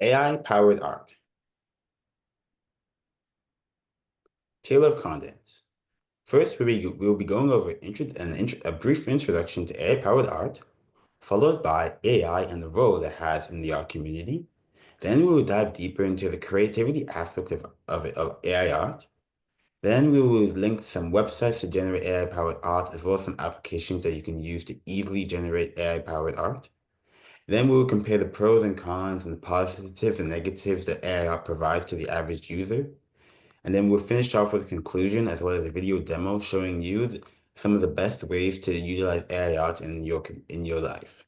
AI-powered art. Tale of contents. First, we'll be going over a brief introduction to AI-powered art, followed by AI and the role it has in the art community. Then we will dive deeper into the creativity aspect of AI art. Then we will link some websites to generate AI-powered art, as well as some applications that you can use to easily generate AI-powered art. Then we will compare the pros and cons and the positives and negatives that AI art provides to the average user. And then we'll finish off with a conclusion as well as a video demo showing you some of the best ways to utilize AI art in your life.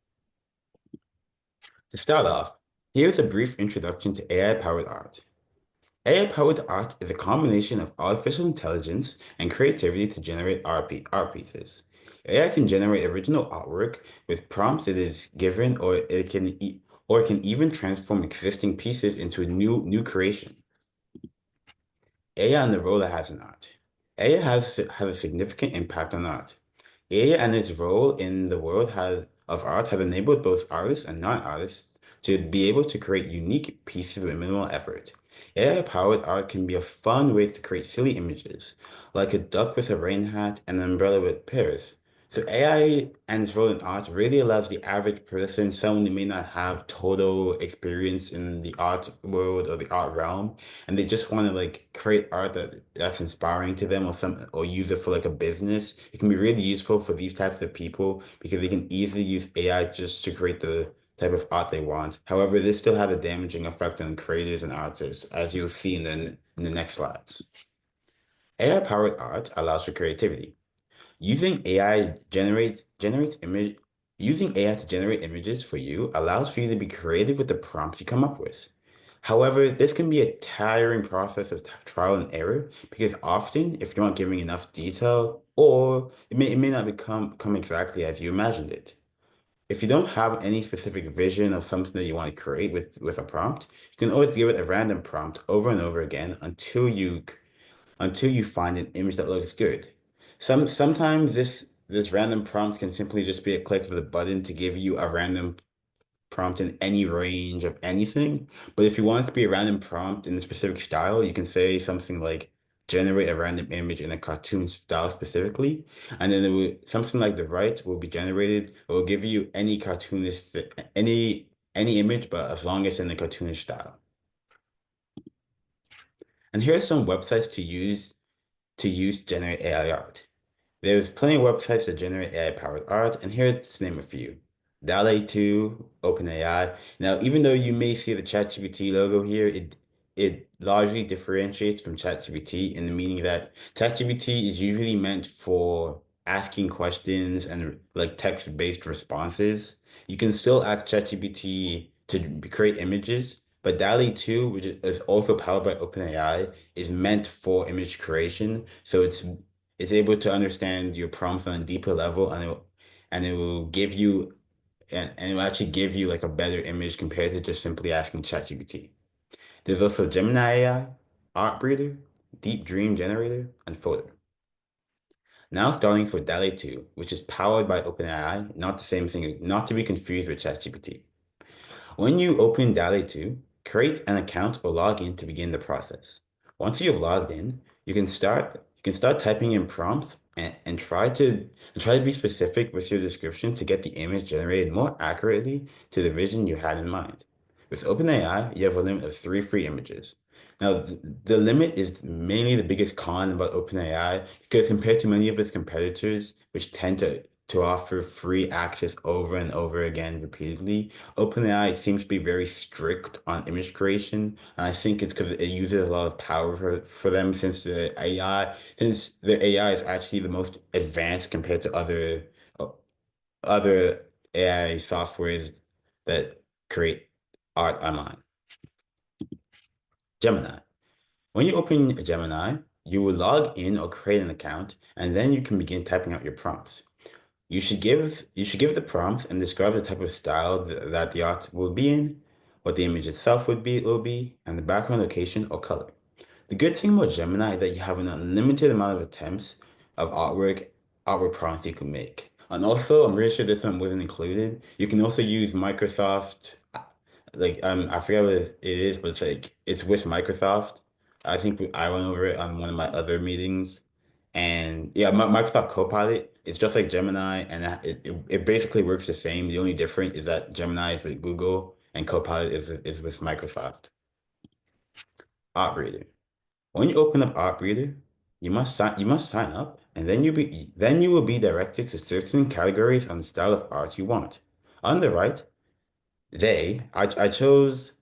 To start off, here's a brief introduction to AI-powered art. AI-powered art is a combination of artificial intelligence and creativity to generate art pieces. AI can generate original artwork with prompts it is given, or it can even transform existing pieces into a new creation. AI and the role it has in art. AI has a significant impact on art. AI and its role in the world of art have enabled both artists and non-artists to be able to create unique pieces with minimal effort. AI-powered art can be a fun way to create silly images, like a duck with a rain hat and an umbrella with pears. So AI and its role in art really allows the average person, someone who may not have total experience in the art world or the art realm, and they just want to like create art that's inspiring to them or use it for like a business. It can be really useful for these types of people because they can easily use AI just to create the type of art they want. However, this still has a damaging effect on creators and artists, as you'll see in the next slides. AI-powered art allows for creativity. Using AI generates image Using AI to generate images for you allows for you to be creative with the prompts you come up with. However, this can be a tiring process of trial and error because often, if you're not giving enough detail, or it may not come exactly as you imagined it. If you don't have any specific vision of something that you want to create with a prompt, you can always give it a random prompt over and over again until you find an image that looks good. Sometimes this random prompt can simply just be a click of the button to give you a random prompt in any range of anything. But if you want it to be a random prompt in a specific style, you can say something like generate a random image in a cartoon style specifically, and then something like the right will be generated. It will give you any any image, but as long as in the cartoonish style. And here are some websites to use to generate AI art. There's plenty of websites that generate AI-powered art, and here to name a few. DALL-E 2, OpenAI. Now, even though you may see the ChatGPT logo here, it largely differentiates from ChatGPT in the meaning that ChatGPT is usually meant for asking questions and like text-based responses. You can still ask ChatGPT to create images, but DALL-E 2, which is also powered by OpenAI, is meant for image creation. So it's able to understand your prompts on a deeper level, and it will give you and it will actually give you like a better image compared to just simply asking ChatGPT. There's also Gemini AI, Art Breeder, Deep Dream Generator, and Photo. Now starting for DALL-E 2, which is powered by OpenAI, not the same thing, not to be confused with ChatGPT. When you open DALL-E 2, create an account or log in to begin the process. Once you have logged in, you can start typing in prompts and try to be specific with your description to get the image generated more accurately to the vision you had in mind. With OpenAI, you have a limit of 3 free images. Now, the limit is mainly the biggest con about OpenAI because compared to many of its competitors, which tend to offer free access over and over again repeatedly, OpenAI seems to be very strict on image creation, and I think it's because it uses a lot of power for them since the AI is actually the most advanced compared to uh, other AI softwares that create art online. Gemini. When you open Gemini, you will log in or create an account, and then you can begin typing out your prompts. You should give the prompts and describe the type of style that the art will be in, what the image itself will be, and the background location or color. The good thing about Gemini is that you have an unlimited amount of attempts of artwork prompts you can make. And also, I'm really sure this one wasn't included. You can also use Microsoft, I forget what it is, but it's like it's with Microsoft. I think I went over it on one of my other meetings, and yeah, Microsoft Copilot. It's just like Gemini, and it basically works the same. The only difference is that Gemini is with Google, and Copilot is with Microsoft. Art Reader. When you open up Art Reader, you must sign up, and then you will be directed to certain categories on the style of art you want. On the right, I chose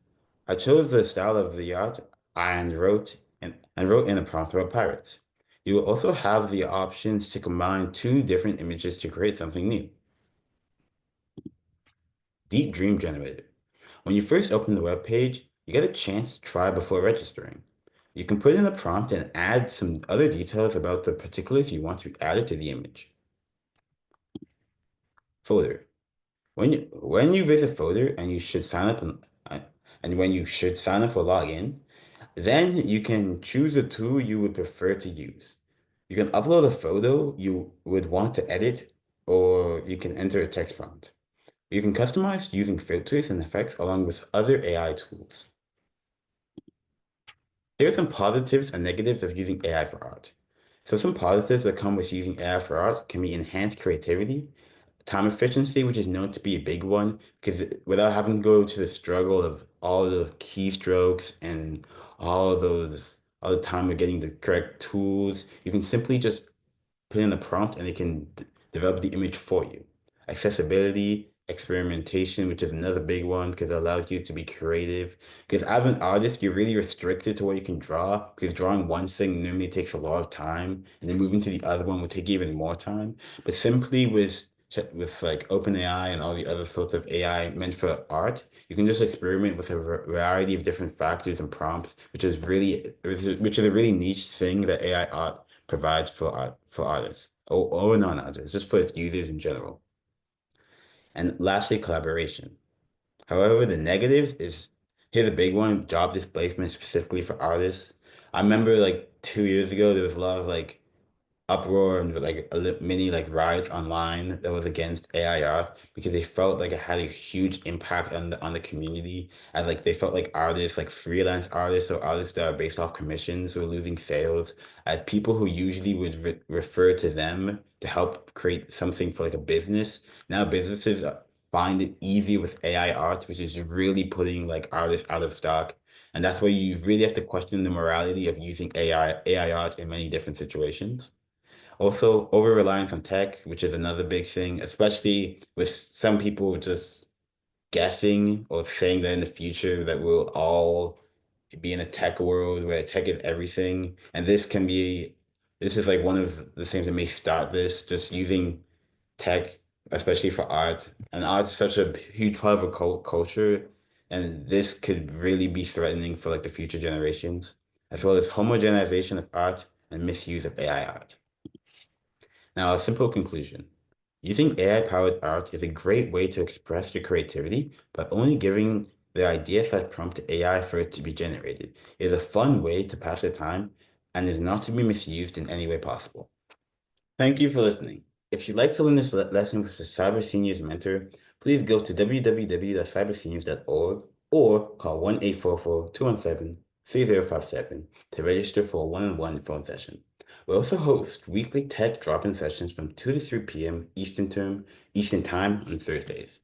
the style of the art and wrote in a prompt about pirates. You will also have the options to combine two different images to create something new. Deep Dream Generator. When you first open the web page, you get a chance to try before registering. You can put in a prompt and add some other details about the particulars you want to be added to the image. Folder. When you visit Folder and you should sign up and when you should sign up or log in, then you can choose a tool you would prefer to use. You can upload a photo you would want to edit, or you can enter a text prompt. You can customize using filters and effects along with other AI tools. Here are some positives and negatives of using AI for art. So some positives that come with using AI for art can be enhanced creativity, time efficiency, which is known to be a big one, because without having to go to the struggle of all the keystrokes and all the time of getting the correct tools, you can simply just put in a prompt and it can develop the image for you. Accessibility, experimentation, which is another big one because it allows you to be creative. Because as an artist, you're really restricted to what you can draw because drawing one thing normally takes a lot of time, and then moving to the other one would take even more time. But simply with like OpenAI and all the other sorts of AI meant for art, you can just experiment with a variety of different factors and prompts, which is a really niche thing that AI art provides for artists or non-artists, just for its users in general. And lastly, collaboration. However, the negatives is here's a big one, job displacement specifically for artists. I remember like 2 years ago, there was a lot of like uproar and like mini like riots online that was against AI art because they felt like it had a huge impact on the community, and like they felt like artists, like freelance artists or artists that are based off commissions were losing sales as people who usually would refer to them to help create something for like a business. Now businesses find it easy with AI art, which is really putting like artists out of stock. And that's why you really have to question the morality of using AI art in many different situations. Also, over-reliance on tech, which is another big thing, especially with some people just guessing or saying that in the future that we'll all be in a tech world where tech is everything. And this is like one of the things that may start this, just using tech, especially for art. And art is such a huge part of a culture, and this could really be threatening for like the future generations, as well as homogenization of art and misuse of AI art. Now, a simple conclusion. Using AI-powered art is a great way to express your creativity by only giving the idea set prompt to AI for it to be generated. It is a fun way to pass the time and is not to be misused in any way possible. Thank you for listening. If you'd like to learn this lesson with a Cyber Seniors mentor, please go to www.cyberseniors.org or call 1-844-217-3057 to register for a one-on-one phone session. We also host weekly tech drop-in sessions from 2 to 3 p.m. Eastern Time on Thursdays.